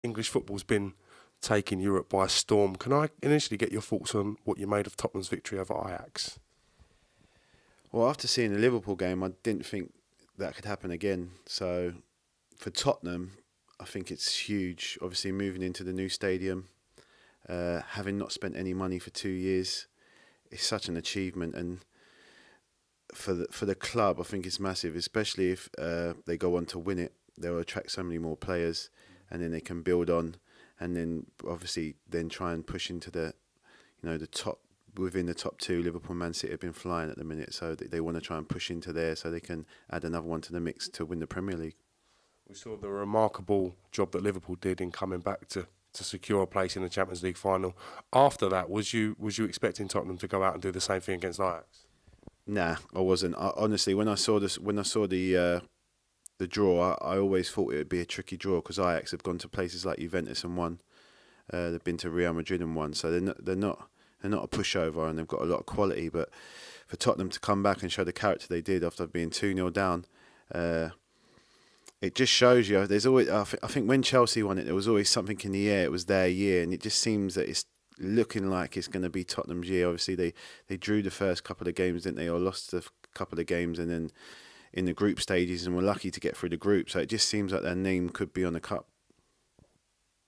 English football's been taking Europe by storm. Can I initially get your thoughts on what you made of Tottenham's victory over Ajax? Well, after seeing the Liverpool game, I didn't think that could happen again. So for Tottenham, I think it's huge. Obviously, moving into the new stadium, having not spent any money for 2 years, it's such an achievement. And for the club, I think it's massive, especially if they go on to win it. They'll attract so many more players, and then they can build on, and then obviously then try and push into the top. Within the top two, Liverpool and Man City have been flying at the minute, so they want to try and push into there so they can add another one to the mix to win the Premier League. We saw the remarkable job that Liverpool did in coming back to secure a place in the Champions League final. After that, was you expecting Tottenham to go out and do the same thing against Ajax? Nah, I wasn't. Honestly, when I saw the draw, I always thought it would be a tricky draw because Ajax have gone to places like Juventus and won. They've been to Real Madrid and won, so they're not a pushover, and they've got a lot of quality. But for Tottenham to come back and show the character they did after being 2-0 down, it just shows you. There's always, I think when Chelsea won it, there was always something in the air. It was their year, and it just seems that it's looking like it's going to be Tottenham's year. Obviously, they drew the first couple of games, didn't they, or lost a couple of games, and then in the group stages, and were lucky to get through the group. So it just seems like their name could be on the cup.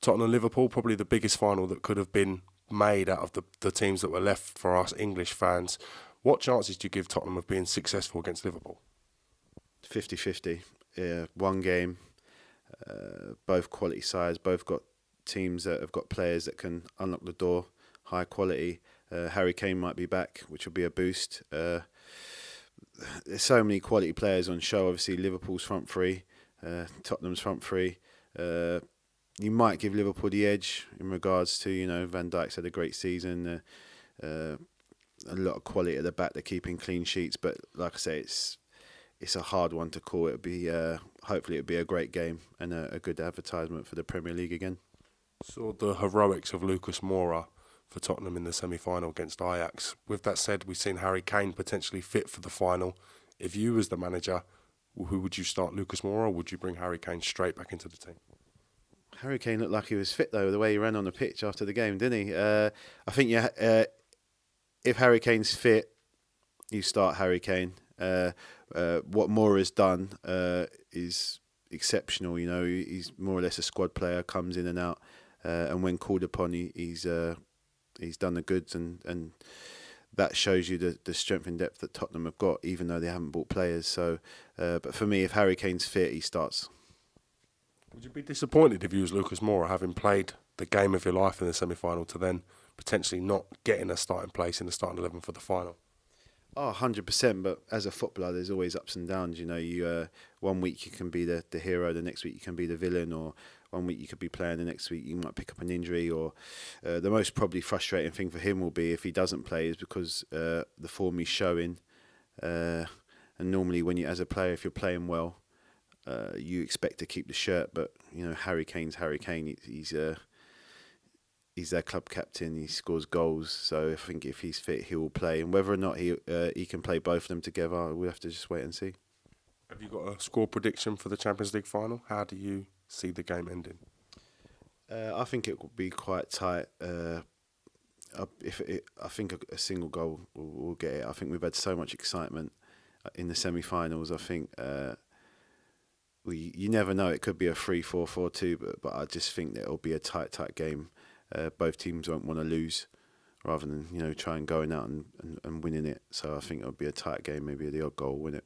Tottenham Liverpool, probably the biggest final that could have been made out of the teams that were left for us English fans. What chances do you give Tottenham of being successful against Liverpool? 50-50. One game, both quality sides, both got teams that have got players that can unlock the door, high quality. Harry Kane might be back, which will be a boost. There's so many quality players on show. Obviously, Liverpool's front three, Tottenham's front three. You might give Liverpool the edge in regards to, Van Dijk's had a great season, a lot of quality at the back. They're keeping clean sheets, but like I say, it's a hard one to call. It'll be hopefully it'll be a great game and a good advertisement for the Premier League again. Saw the heroics of Lukas Moura for Tottenham in the semi-final against Ajax. With that said, we've seen Harry Kane potentially fit for the final. If you was the manager, who would you start, Lukas Moura, or would you bring Harry Kane straight back into the team? Harry Kane looked like he was fit, though, the way he ran on the pitch after the game, didn't he? I think if Harry Kane's fit, you start Harry Kane. What Moura's done is exceptional. He's more or less a squad player, comes in and out, and when called upon, he's done the goods, and that shows you the strength and depth that Tottenham have got, even though they haven't bought players. So, but for me, if Harry Kane's fit, he starts. Would you be disappointed if you was Lukas Moura, having played the game of your life in the semi-final, to then potentially not getting a starting place in the starting 11 for the final? Oh, 100%. But as a footballer, there's always ups and downs. You 1 week you can be the hero, the next week you can be the villain, or 1 week you could be playing, the next week you might pick up an injury. Or the most probably frustrating thing for him will be if he doesn't play, is because the form he's showing. And normally, as a player, if you're playing well, you expect to keep the shirt. But Harry Kane's Harry Kane. He's their club captain. He scores goals. So I think if he's fit, he will play. And whether or not he can play both of them together, we'll have to just wait and see. Have you got a score prediction for the Champions League final? How do you see the game ending? I think it will be quite tight. I think a single goal will get it. I think we've had so much excitement in the semi-finals. I think you never know. It could be a 3-4, 4-2, but I just think that it'll be a tight game. Both teams won't want to lose, rather than try and going out and winning it. So I think it'll be a tight game. Maybe the odd goal will win it.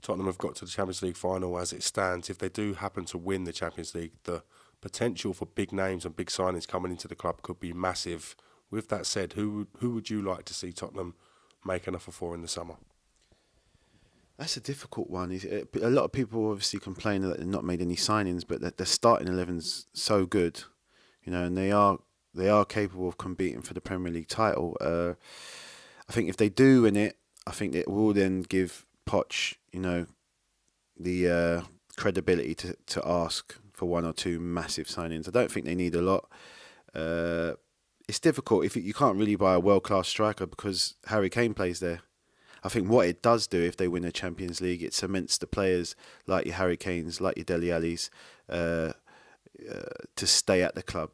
Tottenham have got to the Champions League final as it stands. If they do happen to win the Champions League, the potential for big names and big signings coming into the club could be massive. With that said, who would you like to see Tottenham make an offer for in the summer? That's a difficult one. A lot of people obviously complain that they've not made any signings, but their starting 11's so good, and they are capable of competing for the Premier League title. I think if they do win it, I think it will then give Poch, the credibility to ask for one or two massive signings. I don't think they need a lot. It's difficult if you can't really buy a world-class striker because Harry Kane plays there. I think what it does do if they win the Champions League, it cements the players like your Harry Kanes, like your Dele Allis, to stay at the club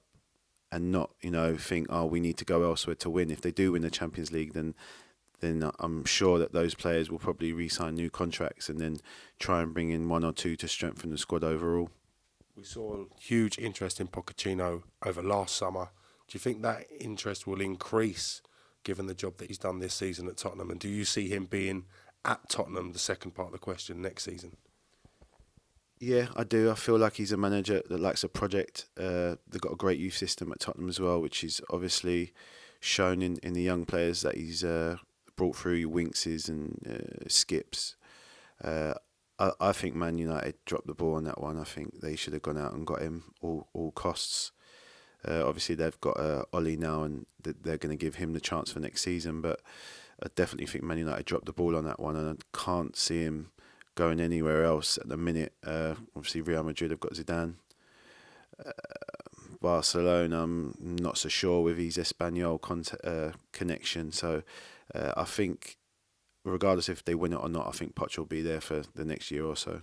and not, think, oh, we need to go elsewhere to win. If they do win the Champions League, then I'm sure that those players will probably re-sign new contracts and then try and bring in one or two to strengthen the squad overall. We saw huge interest in Pochettino over last summer. Do you think that interest will increase given the job that he's done this season at Tottenham? And do you see him being at Tottenham, the second part of the question, next season? Yeah, I do. I feel like he's a manager that likes a project. They've got a great youth system at Tottenham as well, which is obviously shown in the young players that he's brought through, Winkses and Skips. I think Man United dropped the ball on that one. I think they should have gone out and got him all costs. Obviously, they've got Ollie now, and they're going to give him the chance for next season. But I definitely think Man United dropped the ball on that one, and I can't see him going anywhere else at the minute. Obviously, Real Madrid have got Zidane. Barcelona, I'm not so sure with his Espanyol connection. So I think, regardless if they win it or not, I think Poch will be there for the next year or so.